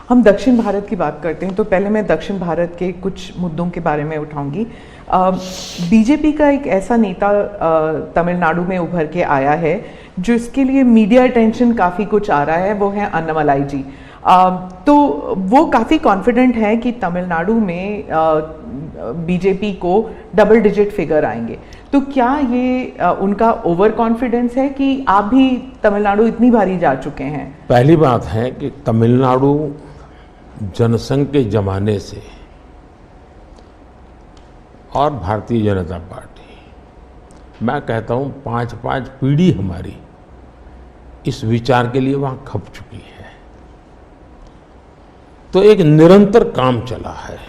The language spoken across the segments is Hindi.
हम दक्षिण भारत की बात करते हैं तो पहले मैं दक्षिण भारत के कुछ मुद्दों के बारे में उठाऊंगी। बीजेपी का एक ऐसा नेता तमिलनाडु में उभर के आया है जो इसके लिए मीडिया अटेंशन काफ़ी कुछ आ रहा है, वो है अन्नामलाई जी। तो वो काफ़ी कॉन्फिडेंट है कि तमिलनाडु में बीजेपी को डबल डिजिट फिगर आएंगे। तो क्या ये उनका ओवर कॉन्फिडेंस है कि आप भी तमिलनाडु इतनी बारी जा चुके हैं? पहली बात है कि तमिलनाडु जनसंघ के जमाने से और भारतीय जनता पार्टी, मैं कहता हूं 5-5 पीढ़ी हमारी इस विचार के लिए वहां खप चुकी है। तो एक निरंतर काम चला है।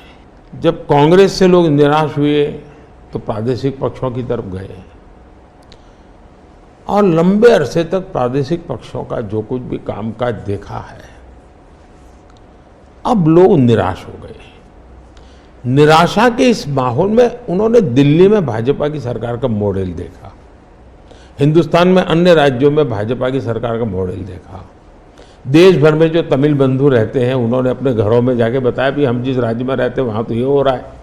जब कांग्रेस से लोग निराश हुए तो प्रादेशिक पक्षों की तरफ गए और लंबे अरसे तक प्रादेशिक पक्षों का जो कुछ भी कामकाज देखा है, अब लोग निराश हो गए। निराशा के इस माहौल में उन्होंने दिल्ली में भाजपा की सरकार का मॉडल देखा, हिंदुस्तान में अन्य राज्यों में भाजपा की सरकार का मॉडल देखा, देश भर में जो तमिल बंधु रहते हैं उन्होंने अपने घरों में जाके बताया भी हम जिस राज्य में रहते हैं वहां तो ये हो रहा है।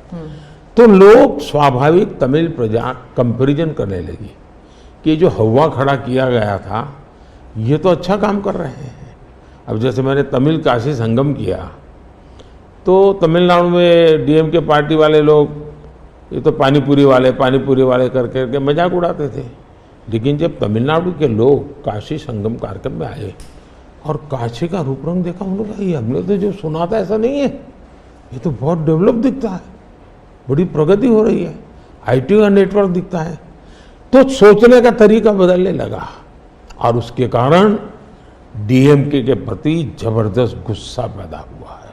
तो लोग स्वाभाविक तमिल प्रजा कंपैरिजन करने लगी कि जो हवा खड़ा किया गया था ये तो अच्छा काम कर रहे हैं। अब जैसे मैंने तमिल काशी संगम किया तो तमिलनाडु में डीएमके पार्टी वाले लोग ये तो पानीपुरी वाले करके मजाक उड़ाते थे, लेकिन जब तमिलनाडु के लोग काशी संगम कार्यक्रम में आए और काशी का रूप रंग देखा, उन्होंने कहा ये हमने तो जो सुना था ऐसा नहीं है, ये तो बहुत डेवलप दिखता है, बड़ी प्रगति हो रही है, आईटी का नेटवर्क दिखता है। तो सोचने का तरीका बदलने लगा और उसके कारण डीएमके के प्रति जबरदस्त गुस्सा पैदा हुआ है।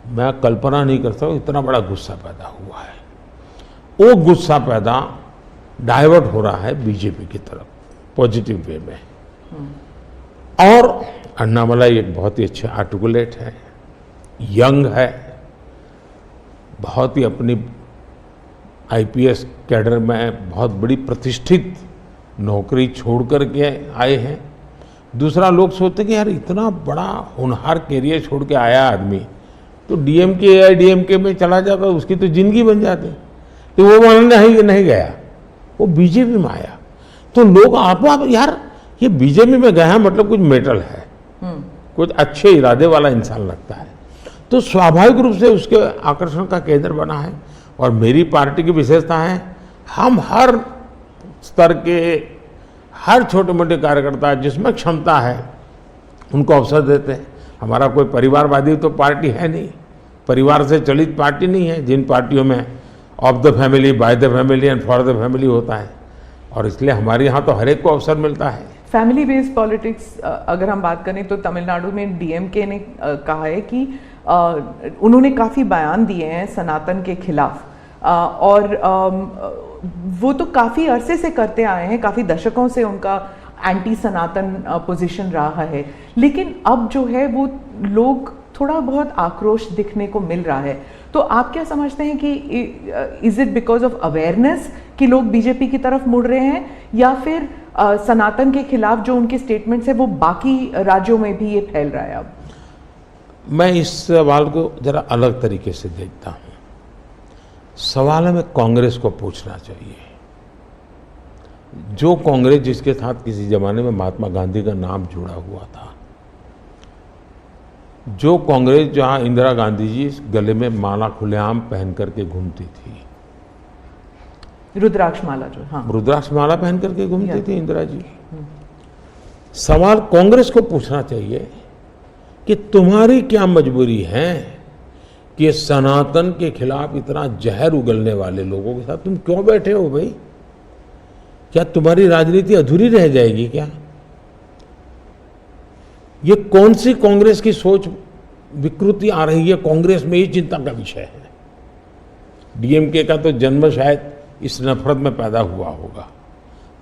मैं कल्पना नहीं करता हूं इतना बड़ा गुस्सा पैदा हुआ है। वो गुस्सा पैदा डाइवर्ट हो रहा है बीजेपी की तरफ पॉजिटिव वे में। और अन्नामलाई एक बहुत ही अच्छे आर्टिकुलेट है, यंग है, बहुत ही अपनी आईपीएस कैडर में बहुत बड़ी प्रतिष्ठित नौकरी छोड़ करके आए हैं। दूसरा, लोग सोचते कि यार इतना बड़ा होनहार कैरियर छोड़ के आया आदमी तो डीएमके या डीएमके में चला जाता उसकी तो जिंदगी बन जाती, तो वो वहां नहीं गया, वो बीजेपी में आया। तो लोग आप यार ये बीजेपी में गया मतलब कुछ मेटल है, कुछ अच्छे इरादे वाला इंसान लगता है, तो स्वाभाविक रूप से उसके आकर्षण का केंद्र बना है। और मेरी पार्टी की विशेषता है, हम हर स्तर के हर छोटे मोटे कार्यकर्ता जिसमें क्षमता है उनको अवसर देते हैं। हमारा कोई परिवारवादी तो पार्टी है नहीं, परिवार से चलित पार्टी नहीं है, जिन पार्टियों में of the family, by the family and for the family होता है, और इसलिए हमारे यहाँ तो हर एक को अवसर मिलता है। फैमिली बेस्ड पॉलिटिक्स अगर हम बात करें तो तमिलनाडु में डीएमके ने कहा है कि उन्होंने काफ़ी बयान दिए हैं सनातन के खिलाफ, और वो तो काफ़ी अरसे से करते आए हैं, काफ़ी दशकों से उनका एंटी सनातन पोजीशन रहा है, लेकिन अब जो है वो लोग थोड़ा बहुत आक्रोश दिखने को मिल रहा है। तो आप क्या समझते हैं कि is it because of awareness कि लोग बीजेपी की तरफ मुड़ रहे हैं, या फिर सनातन के खिलाफ जो उनके स्टेटमेंट्स है वो बाकी राज्यों में भी ये फैल रहा है? अब मैं इस सवाल को जरा अलग तरीके से देखता हूं। सवाल हमें कांग्रेस को पूछना चाहिए। जो कांग्रेस जिसके साथ किसी जमाने में महात्मा गांधी का नाम जुड़ा हुआ था, जो कांग्रेस जहां इंदिरा गांधी जी गले में माला खुलेआम पहन करके घूमती थी, रुद्राक्ष माला, जो हाँ रुद्राक्ष माला पहन करके घूमती थी इंदिरा जी। सवाल कांग्रेस को पूछना चाहिए कि तुम्हारी क्या मजबूरी है कि सनातन के खिलाफ इतना जहर उगलने वाले लोगों के साथ तुम क्यों बैठे हो भाई? क्या तुम्हारी राजनीति अधूरी रह जाएगी क्या? ये कौन सी कांग्रेस की सोच विकृति आ रही है? कांग्रेस में ये चिंता का विषय है। डीएमके का तो जन्म शायद इस नफरत में पैदा हुआ होगा,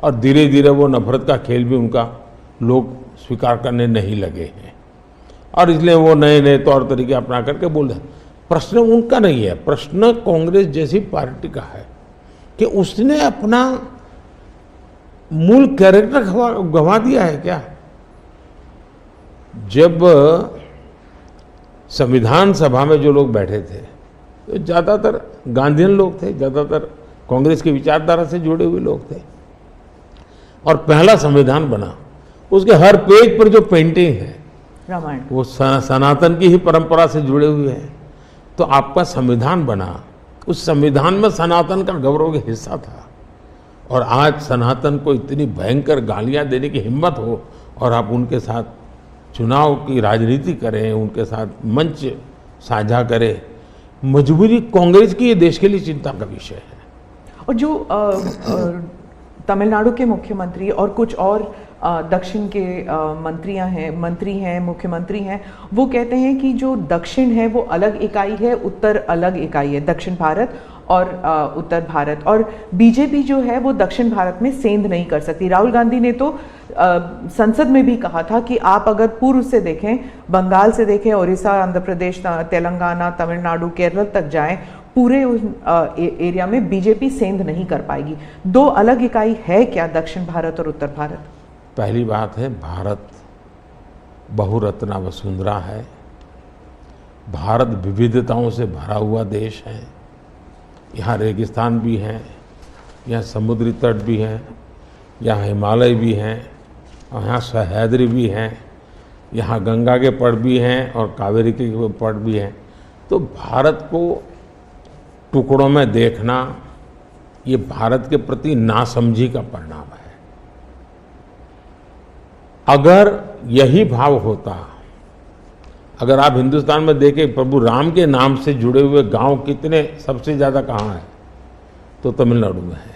और धीरे धीरे वो नफरत का खेल भी उनका लोग स्वीकार करने नहीं लगे हैं, और इसलिए वो नए नए तौर तरीके अपना करके बोल रहे हैं। प्रश्न उनका नहीं है, प्रश्न कांग्रेस जैसी पार्टी का है कि उसने अपना मूल कैरेक्टर गंवा दिया है क्या? जब संविधान सभा में जो लोग बैठे थे तो ज़्यादातर गांधीयन लोग थे, ज़्यादातर कांग्रेस की विचारधारा से जुड़े हुए लोग थे। और पहला संविधान बना, उसके हर पेज पर जो पेंटिंग है रामायण, वो सनातन की ही परंपरा से जुड़े हुए हैं। तो आपका संविधान बना, उस संविधान में सनातन का गौरव का हिस्सा था। और आज सनातन को इतनी भयंकर गालियां देने की हिम्मत हो और आप उनके साथ चुनाव की राजनीति करें, उनके साथ मंच साझा करें, मजबूरी कांग्रेस की ये देश के लिए चिंता का विषय है। और जो तमिलनाडु के मुख्यमंत्री और कुछ और दक्षिण के मंत्री हैं, मुख्यमंत्री हैं, वो कहते हैं कि जो दक्षिण है वो अलग इकाई है, उत्तर अलग इकाई है, दक्षिण भारत और उत्तर भारत, और बीजेपी जो है वो दक्षिण भारत में सेंध नहीं कर सकती। राहुल गांधी ने तो संसद में भी कहा था कि आप अगर पूर्व से देखें, बंगाल से देखें, उड़ीसा, आंध्र प्रदेश, तेलंगाना, तमिलनाडु, केरल तक जाएं, पूरे उस एरिया में बीजेपी सेंध नहीं कर पाएगी। दो अलग इकाई है क्या दक्षिण भारत और उत्तर भारत? पहली बात है, भारत बहुरत्ना वसुंधरा है। भारत विविधताओं से भरा हुआ देश है। यहाँ रेगिस्तान भी है, यहाँ समुद्री तट भी है, यहाँ हिमालय भी हैं, और यहाँ सह्याद्री भी हैं, यहाँ गंगा के पट भी हैं और कावेरी के पट भी हैं। तो भारत को टुकड़ों में देखना, ये भारत के प्रति नासमझी का परिणाम है। अगर यही भाव होता, अगर आप हिंदुस्तान में देखें प्रभु राम के नाम से जुड़े हुए गांव कितने सबसे ज़्यादा कहाँ हैं, तो तमिलनाडु में है।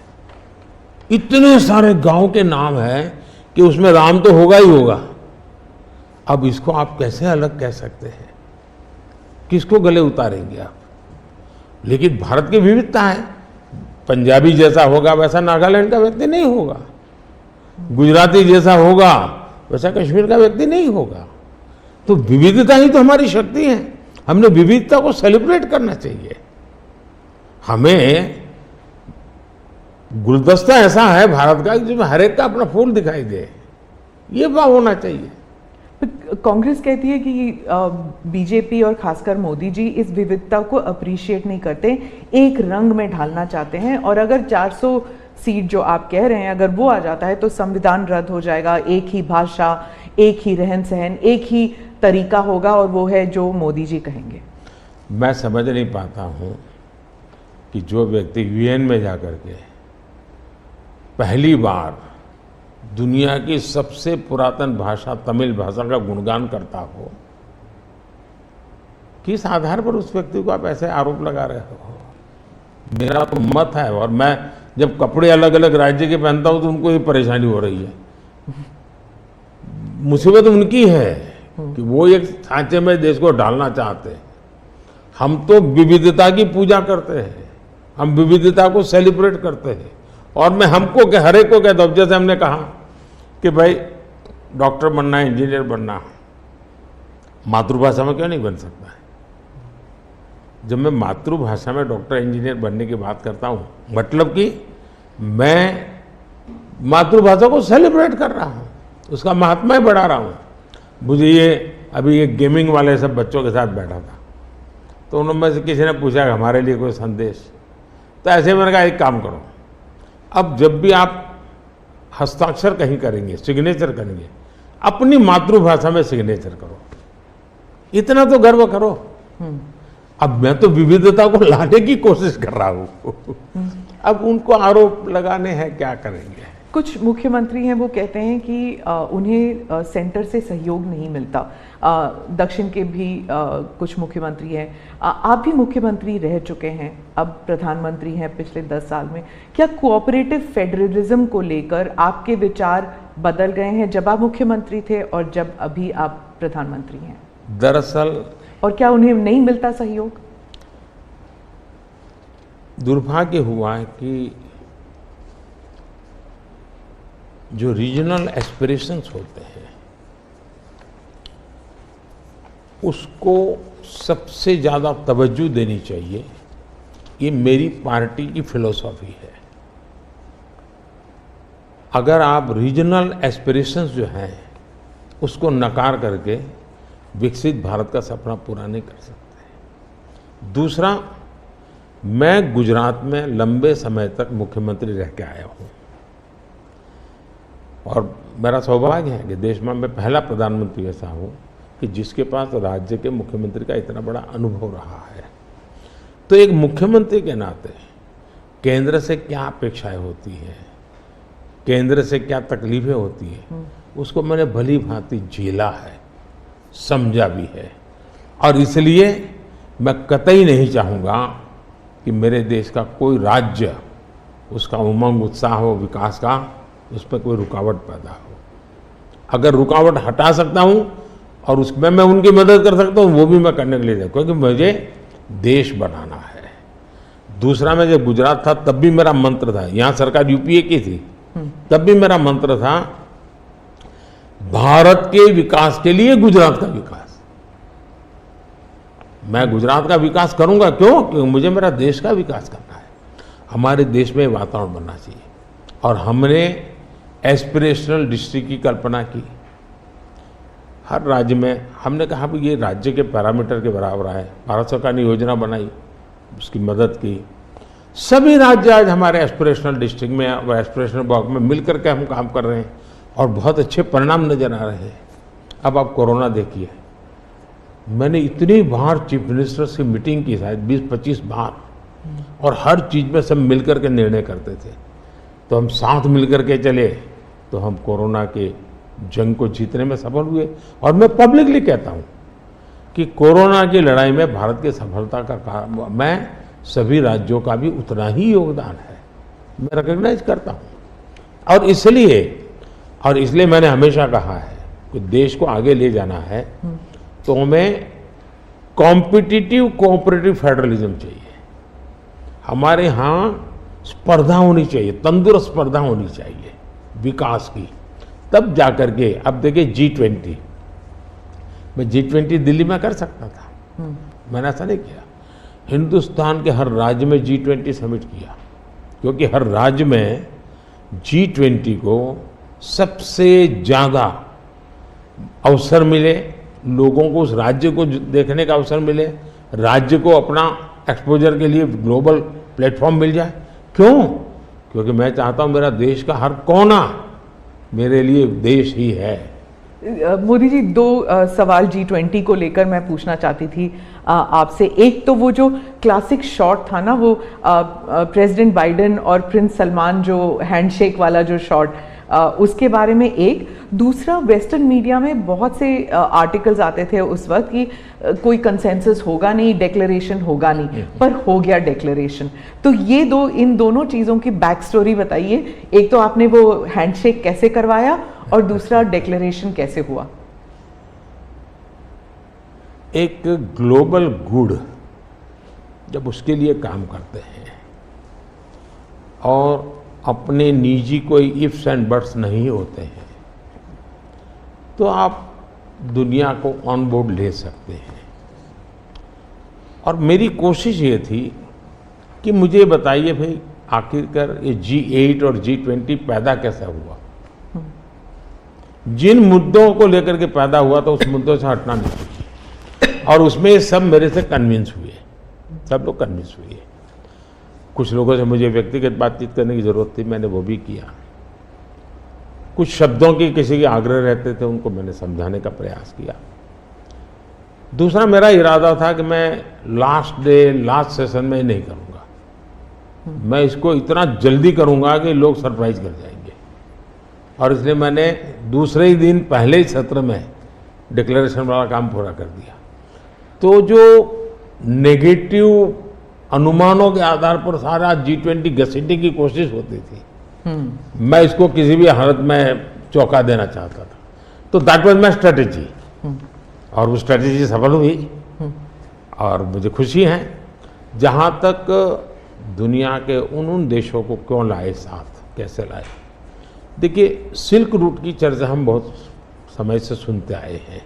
इतने सारे गांव के नाम हैं कि उसमें राम तो होगा ही होगा। अब इसको आप कैसे अलग कह सकते हैं? किसको गले उतारेंगे आप? लेकिन भारत की विविधता है। पंजाबी जैसा होगा वैसा नागालैंड का व्यक्ति नहीं होगा, गुजराती जैसा होगा वैसा कश्मीर का व्यक्ति नहीं होगा। तो विविधता ही तो हमारी शक्ति है। हमने विविधता को सेलिब्रेट करना चाहिए। हमें गुलदस्ता ऐसा है भारत का जिसमें हर एक का अपना फूल दिखाई दे, ये भाव होना चाहिए। कांग्रेस कहती है कि बीजेपी और खासकर मोदी जी इस विविधता को अप्रिशिएट नहीं करते, एक रंग में ढालना चाहते हैं, और अगर 400 सीट जो आप कह रहे हैं अगर वो आ जाता है तो संविधान रद्द हो जाएगा, एक ही भाषा, एक ही रहन सहन, एक ही तरीका होगा, और वो है जो मोदी जी कहेंगे। मैं समझ नहीं पाता हूं कि जो व्यक्ति यूएन में जाकर के पहली बार दुनिया की सबसे पुरातन भाषा तमिल भाषा का गुणगान करता हो, किस आधार पर उस व्यक्ति को आप ऐसे आरोप लगा रहे हो? मेरा तो मत है, और मैं जब कपड़े अलग अलग राज्य के पहनता हूं तो उनको ये परेशानी हो रही है। मुसीबत उनकी है कि वो एक सांचे में देश को डालना चाहते हैं। हम तो विविधता की पूजा करते हैं, हम विविधता को सेलिब्रेट करते हैं। और मैं हमको हर एक को कहता हूं, जैसे हमने कहा कि भाई डॉक्टर बनना है, इंजीनियर बनना है, मातृभाषा में क्यों नहीं बन सकता है? जब मैं मातृभाषा में डॉक्टर इंजीनियर बनने की बात करता हूं, मतलब कि मैं मातृभाषा को सेलिब्रेट कर रहा हूं, उसका महात्मा बढ़ा रहा हूं। मुझे ये अभी एक गेमिंग वाले सब बच्चों के साथ बैठा था, तो उनमें से किसी ने पूछा कि हमारे लिए कोई संदेश, तो ऐसे मैंने कहा एक काम करो, अब जब भी आप हस्ताक्षर कहीं करेंगे, सिग्नेचर करेंगे, अपनी मातृभाषा में सिग्नेचर करो, इतना तो गर्व करो। अब मैं तो विविधता को लाने की कोशिश कर रहा हूं, अब उनको आरोप लगाने हैं, क्या करेंगे? कुछ मुख्यमंत्री हैं वो कहते हैं कि उन्हें सेंटर से सहयोग नहीं मिलता। दक्षिण के भी कुछ मुख्यमंत्री हैं, आप भी मुख्यमंत्री रह चुके हैं, अब प्रधानमंत्री हैं पिछले 10 साल में। क्या कोऑपरेटिव फेडरलिज्म को लेकर आपके विचार बदल गए हैं जब आप मुख्यमंत्री थे और जब अभी आप प्रधानमंत्री हैं? दरअसल, और क्या उन्हें नहीं मिलता सहयोग? दुर्भाग्य हुआ है कि जो रीजनल एस्पिरेशंस होते हैं उसको सबसे ज़्यादा तवज्जो देनी चाहिए, ये मेरी पार्टी की फिलॉसफी है। अगर आप रीजनल एस्पिरेशंस जो हैं उसको नकार करके विकसित भारत का सपना पूरा नहीं कर सकते। दूसरा, मैं गुजरात में लंबे समय तक मुख्यमंत्री रह के आया हूँ और मेरा सौभाग्य है कि देश में मैं पहला प्रधानमंत्री ऐसा हूँ कि जिसके पास राज्य के मुख्यमंत्री का इतना बड़ा अनुभव रहा है। तो एक मुख्यमंत्री के नाते केंद्र से क्या अपेक्षाएं होती हैं, केंद्र से क्या तकलीफें होती हैं, उसको मैंने भली भांति झेला है, समझा भी है। और इसलिए मैं कतई नहीं चाहूँगा कि मेरे देश का कोई राज्य, उसका उमंग उत्साह हो विकास का, उस पर कोई रुकावट पैदा हो। अगर रुकावट हटा सकता हूँ और उसमें मैं उनकी मदद कर सकता हूँ, वो भी मैं करने के लिए, क्योंकि मुझे देश बनाना है। दूसरा, मैं जब गुजरात था तब भी मेरा मंत्र था, यहाँ सरकार यूपीए की थी, तब भी मेरा मंत्र था भारत के विकास के लिए गुजरात का विकास। मैं गुजरात का विकास करूंगा, क्यों? क्योंकि मुझे मेरा देश का विकास करना है। हमारे देश में वातावरण बनना चाहिए। और हमने एस्पिरेशनल डिस्ट्रिक्ट की कल्पना की। हर राज्य में हमने कहा भी ये राज्य के पैरामीटर के बराबर है। भारत सरकार ने योजना बनाई, उसकी मदद की। सभी राज्य आज हमारे एस्पिरेशनल डिस्ट्रिक्ट में और एस्पिरेशनल ब्लॉक में मिलकर के हम काम कर रहे हैं और बहुत अच्छे परिणाम नजर आ रहे हैं। अब आप कोरोना देखिए, मैंने इतनी बार चीफ मिनिस्टर्स की मीटिंग की, शायद 20-25 बार, और हर चीज में सब मिलकर के निर्णय करते थे। तो हम साथ मिलकर के चले तो हम कोरोना के जंग को जीतने में सफल हुए। और मैं पब्लिकली कहता हूं कि कोरोना की लड़ाई में भारत की सफलता का मैं सभी राज्यों का भी उतना ही योगदान है, मैं रिकॉग्नाइज करता हूं। और इसलिए मैंने हमेशा कहा है कि देश को आगे ले जाना है तो हमें कॉम्पिटिटिव कोऑपरेटिव फेडरलिज्म चाहिए। हमारे यहाँ स्पर्धा होनी चाहिए, तंदुरुस्त स्पर्धा होनी चाहिए विकास की, तब जाकर के। अब देखिए G20, मैं G20 दिल्ली में कर सकता था, मैंने ऐसा नहीं किया। हिंदुस्तान के हर राज्य में G20 समिट किया, क्योंकि हर राज्य में G20 को सबसे ज्यादा अवसर मिले, लोगों को उस राज्य को देखने का अवसर मिले, राज्य को अपना एक्सपोजर के लिए ग्लोबल प्लेटफॉर्म मिल जाए। क्यों? क्योंकि मैं चाहता हूं मेरा देश का हर कोना मेरे लिए देश ही है। मोदी जी, दो सवाल G20 को लेकर मैं पूछना चाहती थी आपसे। एक तो वो जो क्लासिक शॉट था ना, वो प्रेसिडेंट बाइडेन और प्रिंस सलमान जो हैंडशेक वाला जो शॉट, उसके बारे में एक। दूसरा, वेस्टर्न मीडिया में बहुत से आर्टिकल्स आते थे उस वक्त कि कोई कंसेंसस होगा नहीं, डिक्लेरेशन होगा नहीं, पर हो गया डिक्लेरेशन। तो ये इन दोनों चीज़ों की बैक स्टोरी बताइए। एक तो आपने वो हैंडशेक कैसे करवाया और दूसरा डिक्लेरेशन कैसे हुआ? एक ग्लोबल गुड जब उसके लिए काम करते हैं और अपने निजी कोई इफ्स एंड बट्स नहीं होते हैं, तो आप दुनिया को ऑन बोर्ड ले सकते हैं। और मेरी कोशिश ये थी कि मुझे बताइए भाई, आखिरकार ये G8 और G20 पैदा कैसे हुआ, जिन मुद्दों को लेकर के पैदा हुआ तो उस मुद्दों से हटना नहीं चाहिए। और उसमें सब मेरे से कन्विंस हुए, सब लोग कन्विंस हुए। कुछ लोगों से मुझे व्यक्तिगत बातचीत करने की जरूरत थी, मैंने वो भी किया। कुछ शब्दों की किसी के आग्रह रहते थे, उनको मैंने समझाने का प्रयास किया। दूसरा, मेरा इरादा था कि मैं लास्ट सेशन में नहीं करूंगा, मैं इसको इतना जल्दी करूंगा कि लोग सरप्राइज कर जाएंगे। और इसलिए मैंने दूसरे ही दिन पहले ही सत्र में डिक्लेरेशन वाला काम पूरा कर दिया। तो जो नेगेटिव अनुमानों के आधार पर सारा G20 घसीटने की कोशिश होती थी, मैं इसको किसी भी हालत में चौंका देना चाहता था। तो दैट वाज माय स्ट्रेटेजी, और वो स्ट्रेटेजी सफल हुई। और मुझे खुशी है, जहां तक दुनिया के उन देशों को क्यों लाए साथ, कैसे लाए। देखिए, सिल्क रूट की चर्चा हम बहुत समय से सुनते आए हैं।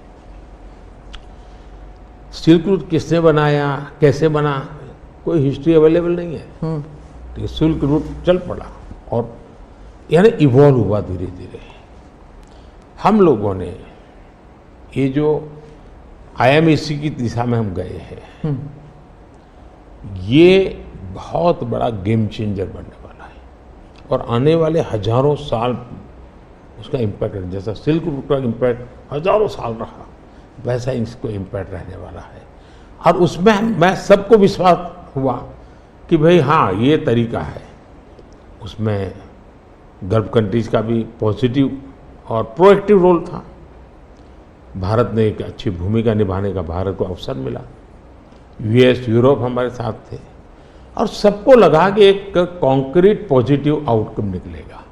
सिल्क रूट किसने बनाया, कैसे बना, कोई हिस्ट्री अवेलेबल नहीं है। तो सिल्क रूट चल पड़ा और यानी इवॉल्व हुआ धीरे धीरे। हम लोगों ने ये जो IMEC की दिशा में हम गए हैं, ये बहुत बड़ा गेम चेंजर बनने वाला है और आने वाले हजारों साल उसका इम्पैक्ट है। जैसा सिल्क रूट का इम्पैक्ट हजारों साल रहा, वैसा इसको इम्पैक्ट रहने वाला है। और उसमें मैं सबको विश्वास हुआ कि भाई हाँ, ये तरीका है। उसमें गल्फ कंट्रीज का भी पॉजिटिव और प्रोएक्टिव रोल था। भारत ने एक अच्छी भूमिका निभाने का भारत को अवसर मिला। US, यूरोप हमारे साथ थे और सबको लगा कि एक कॉन्क्रीट पॉजिटिव आउटकम निकलेगा,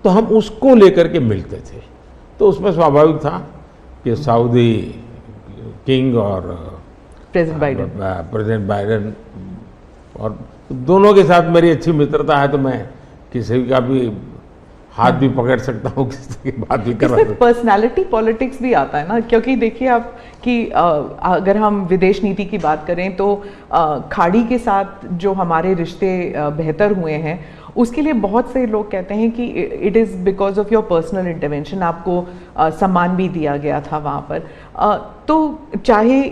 तो हम उसको लेकर के मिलते थे। तो उसमें स्वाभाविक था कि सऊदी किंग और प्रेसिडेंट बाइडेन और दोनों के साथ मेरी अच्छी मित्रता है, तो मैं किसी का भी हाथ भी पकड़ सकता हूँ, किसी की बात भी कर सकता हूँ। पर्सनालिटी पॉलिटिक्स भी आता है ना, क्योंकि देखिए आप कि अगर हम विदेश नीति की बात करें तो खाड़ी के साथ जो हमारे रिश्ते बेहतर हुए हैं, उसके लिए बहुत से लोग कहते हैं कि it is because of your personal intervention, आपको सम्मान भी दिया गया था वहाँ पर। तो चाहे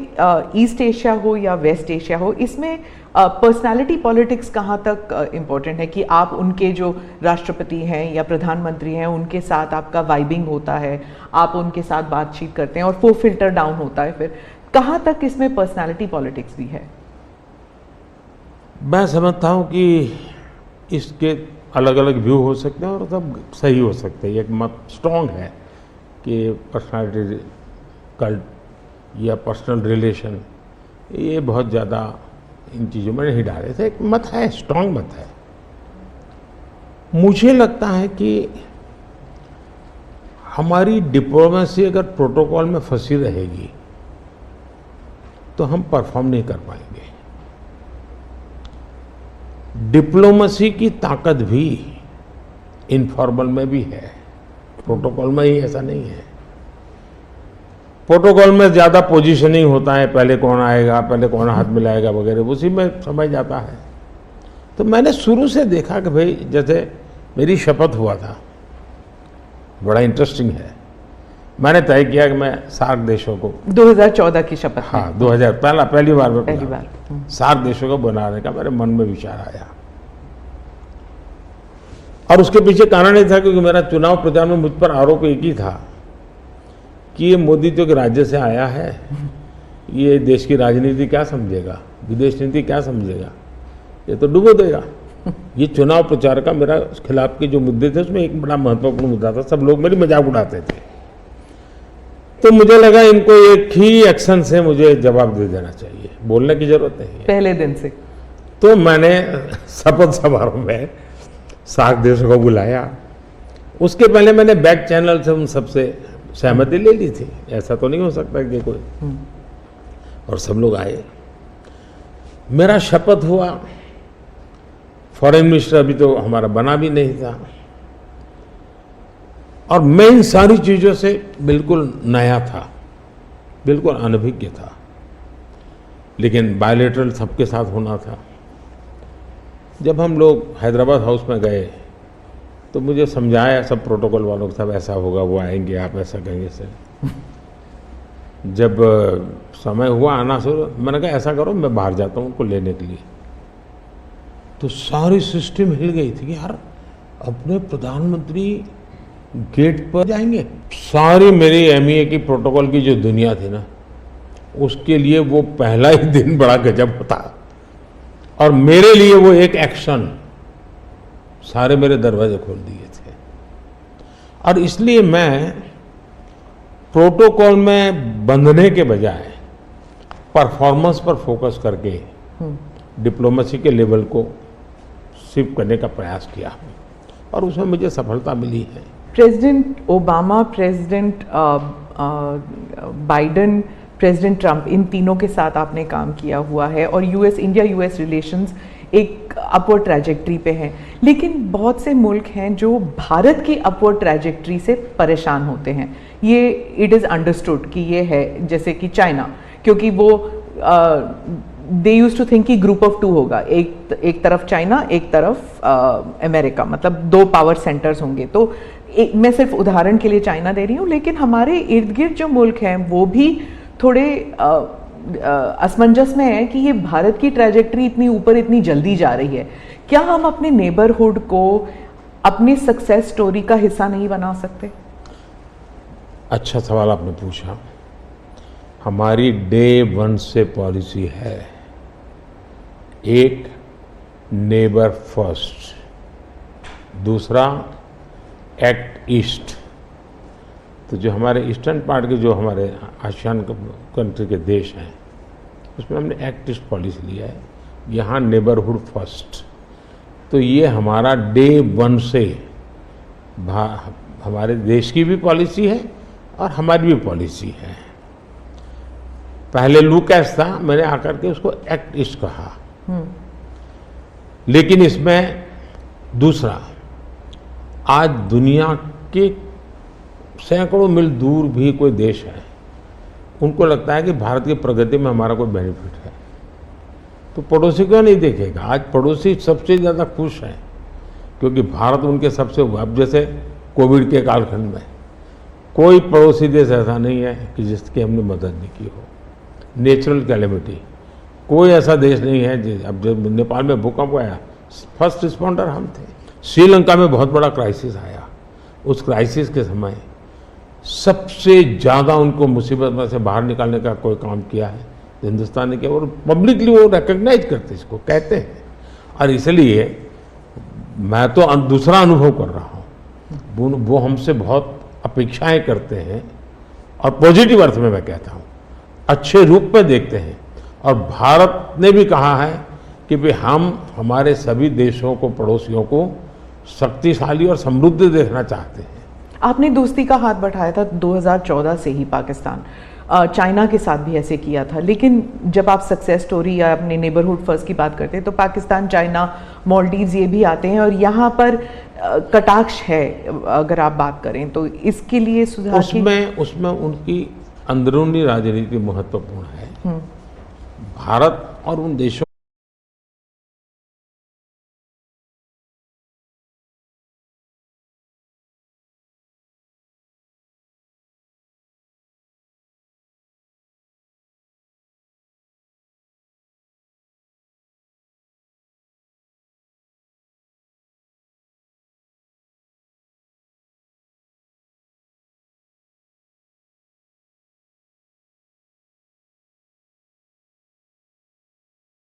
ईस्ट एशिया हो या वेस्ट एशिया हो, इसमें पर्सनालिटी पॉलिटिक्स कहाँ तक इम्पोर्टेंट है कि आप उनके जो राष्ट्रपति हैं या प्रधानमंत्री हैं उनके साथ आपका वाइबिंग होता है, आप उनके साथ बातचीत करते हैं और वो फिल्टर डाउन होता है, फिर कहाँ तक इसमें पर्सनालिटी पॉलिटिक्स भी है? मैं समझता हूँ कि इसके अलग अलग व्यू हो सकते हैं और सब सही हो सकते हैं। एक मत स्ट्रॉन्ग है कि पर्सनालिटी कल्ट या पर्सनल रिलेशन ये बहुत ज़्यादा इन चीज़ों में नहीं डाले थे। एक मत है, स्ट्रॉन्ग मत है। मुझे लगता है कि हमारी डिप्लोमेसी अगर प्रोटोकॉल में फंसी रहेगी तो हम परफॉर्म नहीं कर पाएंगे। डिप्लोमेसी की ताकत भी इनफॉर्मल में भी है, प्रोटोकॉल में ही ऐसा नहीं है। प्रोटोकॉल में ज़्यादा पोजीशनिंग होता है, पहले कौन आएगा, पहले कौन हाथ मिलाएगा वगैरह, उसी में समझ जाता है। तो मैंने शुरू से देखा कि भाई जैसे मेरी शपथ हुआ था, बड़ा इंटरेस्टिंग है। मैंने तय किया कि मैं सार्क देशों को 2014 की शपथ, हाँ 2000 पहली बार सार्क देशों को बनाने का मेरे मन में विचार आया। और उसके पीछे कारण ये था क्योंकि मेरा चुनाव प्रचार में मुझ पर आरोप एक ही था कि ये मोदी जो कि राज्य से आया है, ये देश की राजनीति क्या समझेगा, विदेश नीति क्या समझेगा, ये तो डुबो देगा। ये चुनाव प्रचार का मेरा खिलाफ के जो मुद्दे थे उसमें एक बड़ा महत्वपूर्ण मुद्दा था। सब लोग मेरी मजाक उड़ाते थे। तो मुझे लगा इनको एक ही एक्शन से मुझे जवाब दे देना चाहिए, बोलने की जरूरत नहीं है पहले दिन से। तो मैंने शपथ समारोह में सार्क देशों को बुलाया। उसके पहले मैंने बैक चैनल से उन सबसे सहमति ले ली थी, ऐसा तो नहीं हो सकता कि कोई, और सब लोग आए। मेरा शपथ हुआ। फॉरेन मिनिस्टर अभी तो हमारा बना भी नहीं था और मैं इन सारी चीज़ों से बिल्कुल नया था, बिल्कुल अनभिज्ञ था, लेकिन बायलैटरल सबके साथ होना था। जब हम लोग हैदराबाद हाउस में गए तो मुझे समझाया सब प्रोटोकॉल वालों को, सब ऐसा होगा, वो आएंगे, आप ऐसा कहेंगे सर। जब समय हुआ आना शुरू, मैंने कहा ऐसा करो मैं बाहर जाता हूँ उनको लेने के लिए। तो सारी सिस्टम हिल गई थी कि यार अपने प्रधानमंत्री गेट पर जाएंगे। सारी मेरी MEA की प्रोटोकॉल की जो दुनिया थी ना, उसके लिए वो पहला ही दिन बड़ा गजब होता, और मेरे लिए वो एक एक्शन सारे मेरे दरवाजे खोल दिए थे। और इसलिए मैं प्रोटोकॉल में बंधने के बजाय परफॉर्मेंस पर फोकस करके डिप्लोमेसी के लेवल को शिफ्ट करने का प्रयास किया और उसमें मुझे सफलता मिली है। President Obama, president Biden, president Trump, इन तीनों के साथ आपने काम किया हुआ है और इंडिया यूएस रिलेशंस एक अपवर्ड ट्रैजेक्टरी पे हैं। लेकिन बहुत से मुल्क हैं जो भारत की अपवर्ड ट्रैजेक्टरी से परेशान होते हैं। ये इट इज़ अंडरस्टूड कि ये है, जैसे कि चाइना, क्योंकि वो दे यूज टू थिंक कि ग्रुप ऑफ 2 होगा, एक तरफ चाइना, एक तरफ अमेरिका, मतलब 2 पावर सेंटर्स होंगे। तो मैं सिर्फ उदाहरण के लिए चाइना दे रही हूँ, लेकिन हमारे इर्द गिर्द जो मुल्क हैं वो भी थोड़े असमंजस में हैं कि ये भारत की ट्रैजेक्टरी इतनी ऊपर इतनी जल्दी जा रही है। क्या हम अपने नेबरहुड को अपनी सक्सेस स्टोरी का हिस्सा नहीं बना सकते? अच्छा सवाल आपने पूछा। हमारी डे 1 से पॉलिसी है, एक नेबर फर्स्ट, दूसरा एक्ट ईस्ट। तो जो हमारे ईस्टर्न पार्ट के जो हमारे आसियान कंट्री के देश हैं उसमें हमने एक्ट ईस्ट पॉलिसी लिया है, यहाँ नेबरहुड फर्स्ट। तो ये हमारा डे 1 से हमारे देश की भी पॉलिसी है और हमारी भी पॉलिसी है। पहले लूकैस था, मैंने आकर के उसको एक्ट ईस्ट कहा। लेकिन इसमें दूसरा, आज दुनिया के सैकड़ों मील दूर भी कोई देश है, उनको लगता है कि भारत की प्रगति में हमारा कोई बेनिफिट है, तो पड़ोसी क्यों नहीं देखेगा? आज पड़ोसी सबसे ज़्यादा खुश हैं क्योंकि भारत उनके सबसे, अब जैसे कोविड के कालखंड में कोई पड़ोसी देश ऐसा नहीं है कि जिसकी हमने मदद नहीं की हो। नेचुरल कैलेमिटी, कोई ऐसा देश नहीं है। अब जब नेपाल में भूकंप आया, फर्स्ट रिस्पॉन्डर हम थे। श्रीलंका में बहुत बड़ा क्राइसिस आया, उस क्राइसिस के समय सबसे ज़्यादा उनको मुसीबत में से बाहर निकालने का कोई काम किया है तो हिंदुस्तान ने किया, और पब्लिकली वो रिकग्नाइज करते, इसको कहते हैं। और इसलिए मैं तो दूसरा अनुभव कर रहा हूँ, वो हमसे बहुत अपेक्षाएं करते हैं और पॉजिटिव अर्थ में मैं कहता हूँ, अच्छे रूप में देखते हैं। और भारत ने भी कहा है कि भाई हम हमारे सभी देशों को, पड़ोसियों को शक्तिशाली और समृद्ध देखना चाहते हैं। आपने दोस्ती का हाथ बढ़ाया था 2014 से ही पाकिस्तान, चाइना के साथ भी ऐसे किया था। लेकिन जब आप सक्सेस स्टोरी या अपने नेबरहुड फर्स्ट की बात करते हैं तो पाकिस्तान, चाइना, मालदीव्स ये भी आते हैं, और यहाँ पर कटाक्ष है अगर आप बात करें तो। इसके लिए सुधार उसमें उनकी अंदरूनी राजनीति महत्वपूर्ण है। भारत और उन देशों